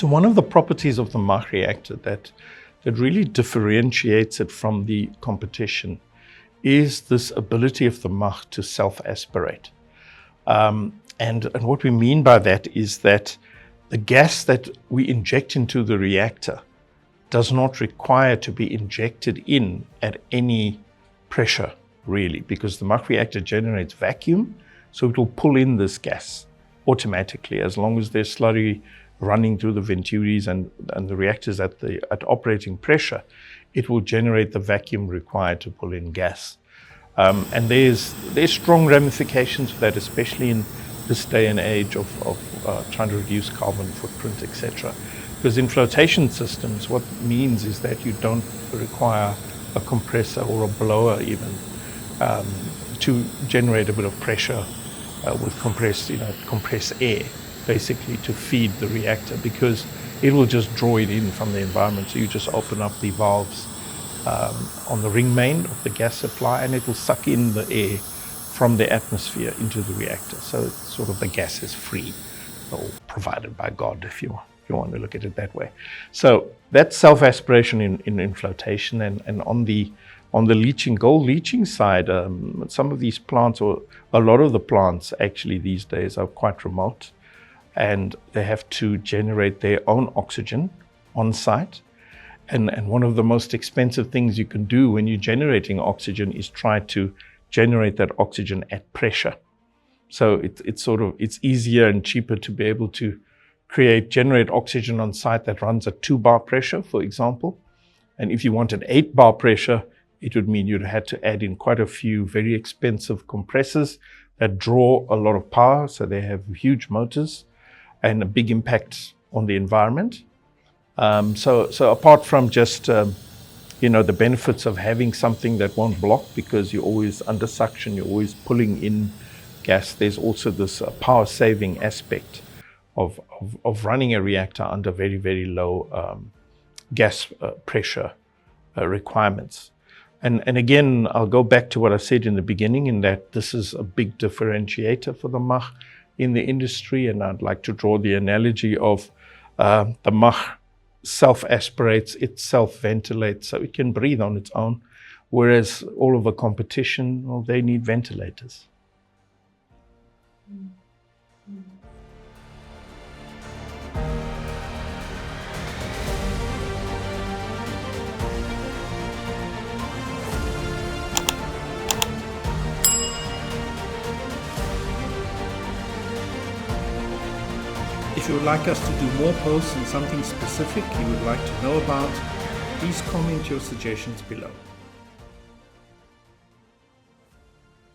So one of the properties of the MACH reactor that really differentiates it from the competition is this ability of the MACH to self-aspirate. And what we mean by that is that the gas that we inject into the reactor does not require to be injected in at any pressure, really, because the MACH reactor generates vacuum, so it will pull in this gas automatically as long as there's slurry running through the venturis and the reactors at operating pressure. It will generate the vacuum required to pull in gas. And there's strong ramifications for that, especially in this day and age of trying to reduce carbon footprint, etc. Because in flotation systems, what it means is that you don't require a compressor or a blower even to generate a bit of pressure with compressed air, basically to feed the reactor, because it will just draw it in from the environment. So you just open up the valves on the ring main of the gas supply, and it will suck in the air from the atmosphere into the reactor. So it's sort of the gas is free, or provided by God, if you want to look at it that way. So that's self-aspiration in flotation. And on the leaching, gold leaching side, some of these plants, or a lot of the plants actually these days, are quite remote, and they have to generate their own oxygen on site. And one of the most expensive things you can do when you're generating oxygen is try to generate that oxygen at pressure. So it's easier and cheaper to be able to generate oxygen on site that runs at 2 bar pressure, for example. And if you wanted 8 bar pressure, it would mean you'd had to add in quite a few very expensive compressors that draw a lot of power. So they have huge motors and a big impact on the environment. So apart from just the benefits of having something that won't block because you're always under suction, you're always pulling in gas, there's also this power saving aspect of running a reactor under very, very low gas pressure requirements. And again, I'll go back to what I said in the beginning, in that this is a big differentiator for the MACH in the industry. And I'd like to draw the analogy of the MACH self-aspirates, it self-ventilates, so it can breathe on its own, whereas all of the competition, well, they need ventilators. If you would like us to do more posts on something specific you would like to know about, please comment your suggestions below.